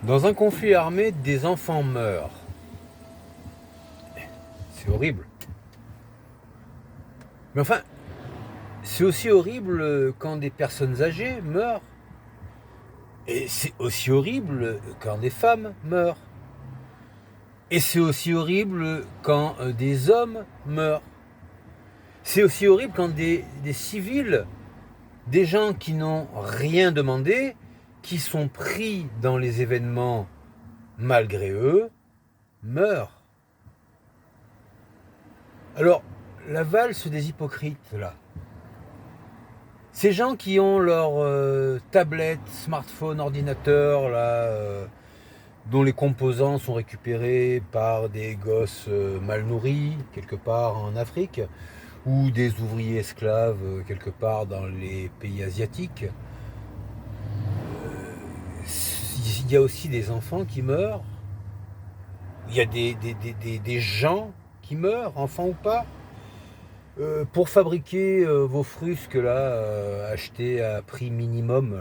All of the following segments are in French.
Dans un conflit armé, des enfants meurent. C'est horrible. Mais enfin, c'est aussi horrible quand des personnes âgées meurent. Et c'est aussi horrible quand des femmes meurent. Et c'est aussi horrible quand des hommes meurent. C'est aussi horrible quand des civils, des gens qui n'ont rien demandé, qui sont pris dans les événements malgré eux, meurent. Alors, la valse des hypocrites, là. Ces gens qui ont leur tablette, smartphone, ordinateur, là, dont les composants sont récupérés par des gosses mal nourris, quelque part en Afrique, ou des ouvriers esclaves quelque part dans les pays asiatiques. Il y a aussi des enfants qui meurent. Il y a des gens qui meurent, enfants ou pas. Pour fabriquer vos frusques là, achetés à prix minimum,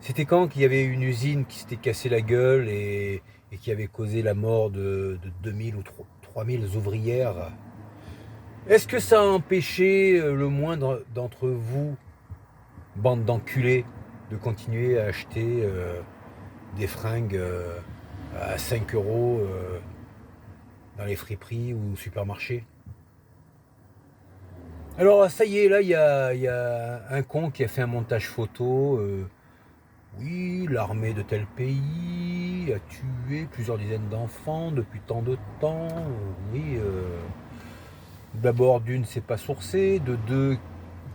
c'était quand qu'il y avait une usine qui s'était cassé la gueule et qui avait causé la mort de 2000 ou 3000 ouvrières. Est-ce que ça a empêché le moindre d'entre vous, bande d'enculés, de continuer à acheter des fringues à 5 euros dans les friperies ou supermarchés? Alors ça y est, là il y a un con qui a fait un montage photo. Oui, l'armée de tel pays a tué plusieurs dizaines d'enfants depuis tant de temps. Oui, d'abord d'une, c'est pas sourcé. De deux,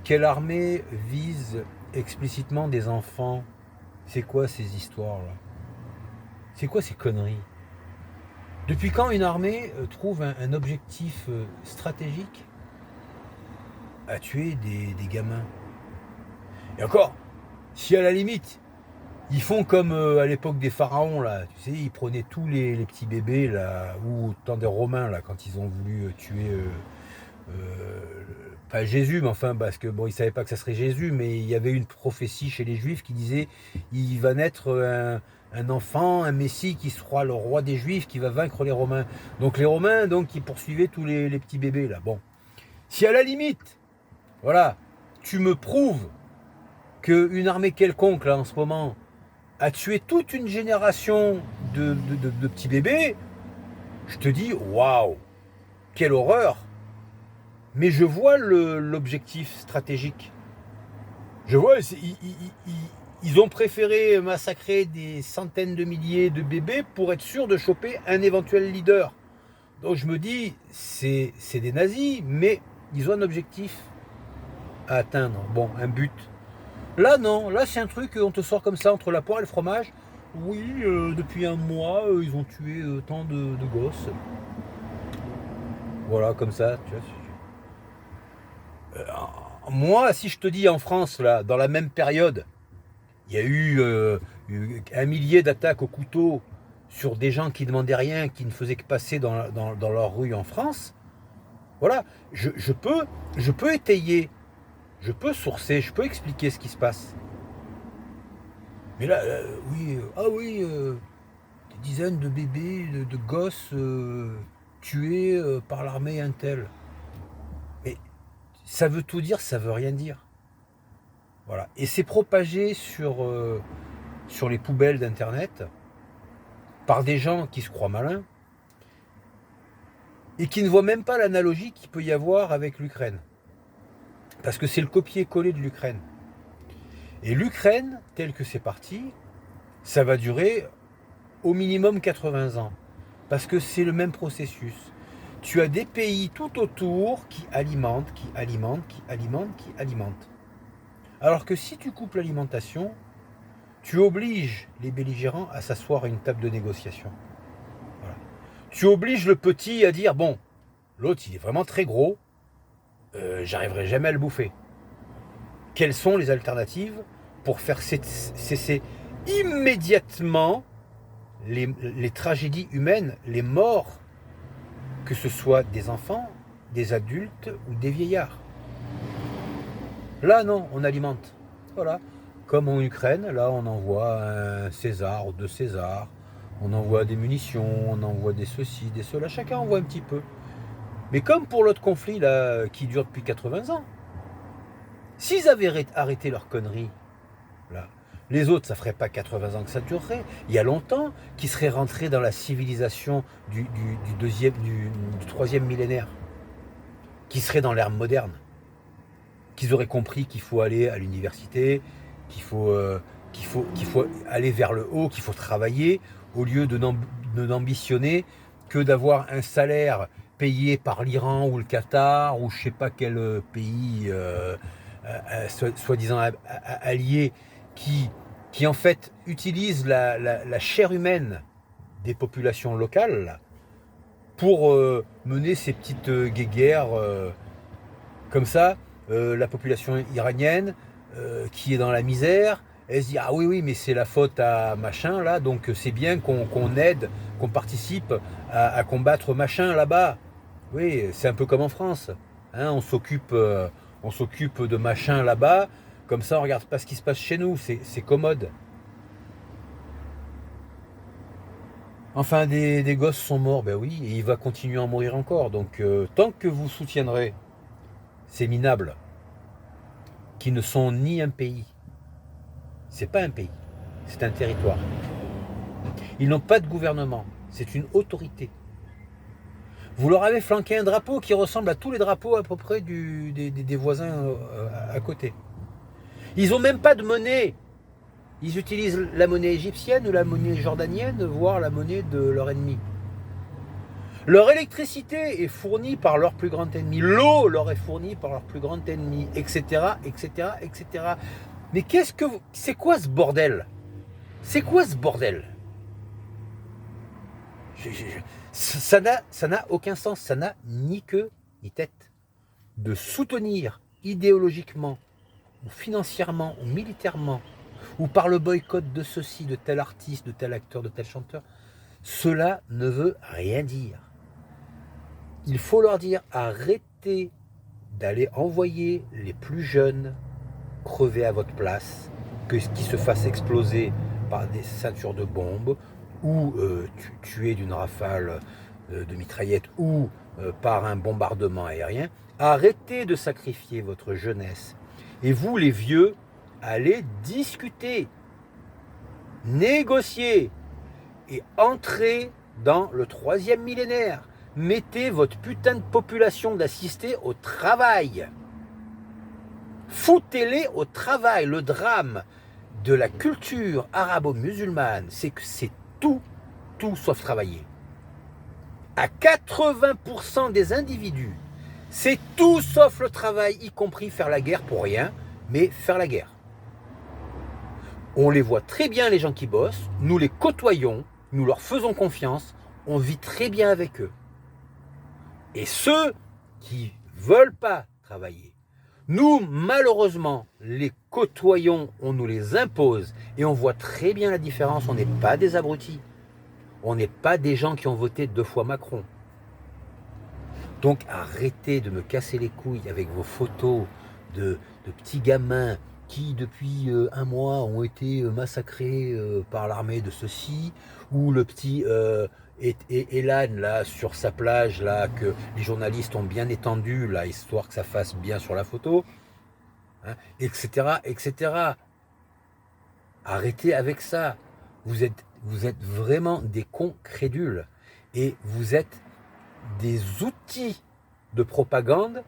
quelle armée vise explicitement des enfants? C'est quoi ces histoires-là? C'est quoi ces conneries? Depuis quand une armée trouve un objectif stratégique à tuer des gamins? Et encore, si à la limite, ils font comme à l'époque des pharaons, là, tu sais, ils prenaient tous les petits bébés, là, ou autant des Romains, là, quand ils ont voulu tuer, euh, pas Jésus, mais enfin, parce que bon, ils savaient pas que ça serait Jésus, mais il y avait une prophétie chez les Juifs qui disait, il va naître un enfant, un Messie qui sera le roi des Juifs, qui va vaincre les Romains. Donc les Romains, donc, ils poursuivaient tous les petits bébés, là. Bon, si à la limite, voilà, tu me prouves qu'une armée quelconque, là, en ce moment, a tué toute une génération de petits bébés, je te dis, waouh, quelle horreur. Mais je vois l'objectif stratégique. Je vois, ils ont préféré massacrer des centaines de milliers de bébés pour être sûr de choper un éventuel leader. Donc je me dis, c'est des nazis, mais ils ont un objectif à atteindre. Bon, un but. Là, non. Là, c'est un truc, on te sort comme ça entre la poire et le fromage. Oui, depuis un mois, ils ont tué tant de gosses. Voilà, comme ça. Tu vois. Moi, si je te dis en France, là, dans la même période, il y a eu un millier d'attaques au couteau sur des gens qui ne demandaient rien, qui ne faisaient que passer dans leur rue en France. Voilà, je peux étayer, je peux sourcer, je peux expliquer ce qui se passe. Mais là, oui, ah oui, des dizaines de bébés, de gosses tués par l'armée Intel. Mais ça veut tout dire, ça veut rien dire. Voilà. Et c'est propagé sur les poubelles d'Internet par des gens qui se croient malins et qui ne voient même pas l'analogie qu'il peut y avoir avec l'Ukraine. Parce que c'est le copier-coller de l'Ukraine. Et l'Ukraine, tel que c'est parti, ça va durer au minimum 80 ans. Parce que c'est le même processus. Tu as des pays tout autour qui alimentent, qui alimentent, qui alimentent, qui alimentent. Alors que si tu coupes l'alimentation, tu obliges les belligérants à s'asseoir à une table de négociation. Voilà. Tu obliges le petit à dire, bon, l'autre il est vraiment très gros, j'arriverai jamais à le bouffer. Quelles sont les alternatives pour faire cesser immédiatement les tragédies humaines, les morts, que ce soit des enfants, des adultes ou des vieillards? Là, non, on alimente. Voilà. Comme en Ukraine, là on envoie un César ou deux Césars, on envoie des munitions, on envoie des ceci, des cela, chacun envoie un petit peu. Mais comme pour l'autre conflit là qui dure depuis 80 ans, s'ils avaient arrêté leur connerie, là, les autres, ça ferait pas 80 ans que ça durerait. Il y a longtemps qu'ils seraient rentrés dans la civilisation du troisième millénaire, qui seraient dans l'ère moderne, qu'ils auraient compris qu'il faut aller à l'université, qu'il faut aller vers le haut, qu'il faut travailler, au lieu de n'ambitionner que d'avoir un salaire payé par l'Iran ou le Qatar ou je sais pas quel pays soi-disant allié qui en fait utilise la chair humaine des populations locales pour mener ces petites guéguerres comme ça. La population iranienne qui est dans la misère, elle se dit ah oui mais c'est la faute à machin là, donc c'est bien qu'on aide, qu'on participe à combattre machin là-bas. Oui, c'est un peu comme en France, hein, on s'occupe de machin là-bas, comme ça on regarde pas ce qui se passe chez nous, c'est commode. Enfin, des gosses sont morts, ben oui, et il va continuer à en mourir encore. Donc, tant que vous soutiendrez ces minables, qui ne sont ni un pays, c'est pas un pays, c'est un territoire. Ils n'ont pas de gouvernement, c'est une autorité. Vous leur avez flanqué un drapeau qui ressemble à tous les drapeaux à peu près des voisins à côté. Ils n'ont même pas de monnaie. Ils utilisent la monnaie égyptienne ou la monnaie jordanienne, voire la monnaie de leur ennemi. Leur électricité est fournie par leur plus grand ennemi. L'eau leur est fournie par leur plus grand ennemi, etc., etc., etc. Mais c'est quoi ce bordel? C'est quoi ce bordel? Ça n'a aucun sens. Ça n'a ni queue ni tête. De soutenir idéologiquement, ou financièrement, ou militairement, ou par le boycott de ceci, de tel artiste, de tel acteur, de tel chanteur, cela ne veut rien dire. Il faut leur dire arrêtez d'aller envoyer les plus jeunes crever à votre place, qu'ils se fassent exploser par des ceintures de bombes ou tuer d'une rafale de mitraillettes ou par un bombardement aérien. Arrêtez de sacrifier votre jeunesse. Et vous, les vieux, allez discuter, négocier et entrez dans le troisième millénaire. Mettez votre putain de population d'assistés au travail. Foutez-les au travail. Le drame de la culture arabo-musulmane, c'est que c'est tout sauf travailler. À 80% des individus, c'est tout sauf le travail, y compris faire la guerre pour rien, mais faire la guerre. On les voit très bien, les gens qui bossent, nous les côtoyons, nous leur faisons confiance, on vit très bien avec eux. Et ceux qui veulent pas travailler, nous, malheureusement, les côtoyons, on nous les impose et on voit très bien la différence. On n'est pas des abrutis. On n'est pas des gens qui ont voté 2 fois Macron. Donc arrêtez de me casser les couilles avec vos photos de petits gamins qui, depuis un mois, ont été massacrés par l'armée de ceci, ou le petit Elan là sur sa plage là que les journalistes ont bien étendu là histoire que ça fasse bien sur la photo, hein, etc., etc. Arrêtez avec ça. Vous êtes vraiment des cons crédules et vous êtes des outils de propagande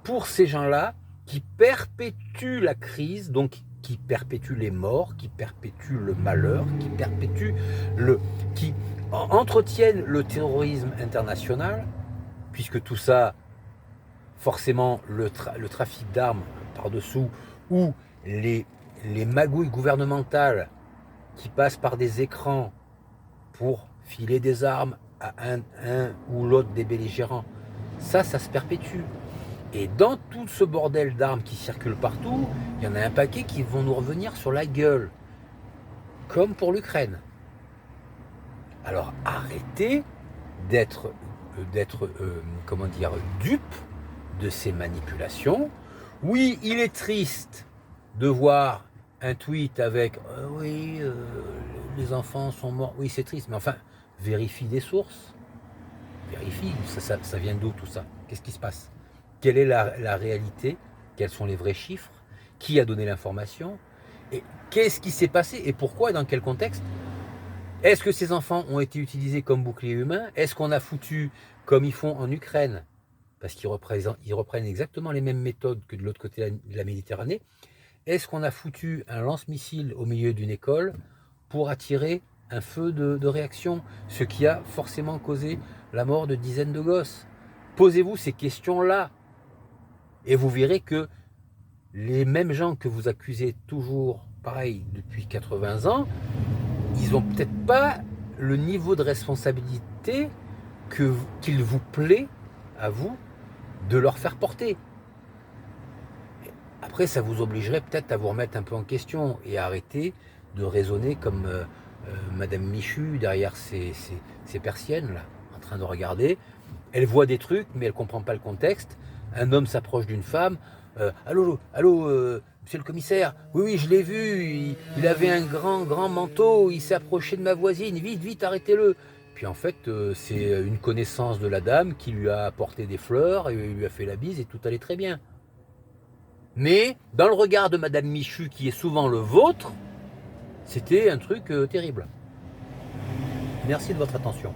pour ces gens-là qui perpétuent la crise, donc qui perpétuent les morts, qui perpétuent le malheur, qui entretiennent le terrorisme international, puisque tout ça, forcément, le trafic d'armes par-dessous, ou les magouilles gouvernementales qui passent par des écrans pour filer des armes à un ou l'autre des belligérants, ça se perpétue. Et dans tout ce bordel d'armes qui circulent partout, il y en a un paquet qui vont nous revenir sur la gueule, comme pour l'Ukraine. Alors arrêtez d'être dupe de ces manipulations. Oui, il est triste de voir un tweet avec oui, les enfants sont morts, oui c'est triste, mais enfin, vérifie des sources, vérifie, ça vient d'où tout ça? Qu'est-ce qui se passe? Quelle est la réalité? Quels sont les vrais chiffres? Qui a donné l'information? Et qu'est-ce qui s'est passé? Et pourquoi et dans quel contexte? Est-ce que ces enfants ont été utilisés comme bouclier humain? Est-ce qu'on a foutu, comme ils font en Ukraine, parce qu'ils reprennent exactement les mêmes méthodes que de l'autre côté de la Méditerranée, est-ce qu'on a foutu un lance-missile au milieu d'une école pour attirer un feu de réaction, ce qui a forcément causé la mort de dizaines de gosses? Posez-vous ces questions-là et vous verrez que les mêmes gens que vous accusez toujours, pareil, depuis 80 ans, ils n'ont peut-être pas le niveau de responsabilité qu'il vous plaît, à vous, de leur faire porter. Après, ça vous obligerait peut-être à vous remettre un peu en question et à arrêter de raisonner comme Madame Michu derrière ses persiennes, là, en train de regarder. Elle voit des trucs, mais elle ne comprend pas le contexte. Un homme s'approche d'une femme. Allô, allô, monsieur le commissaire. Oui, oui, je l'ai vu. Il avait un grand manteau. Il s'est approché de ma voisine. Vite, vite, arrêtez-le. Puis en fait, c'est une connaissance de la dame qui lui a apporté des fleurs et lui a fait la bise et tout allait très bien. Mais dans le regard de Madame Michu, qui est souvent le vôtre, c'était un truc terrible. Merci de votre attention.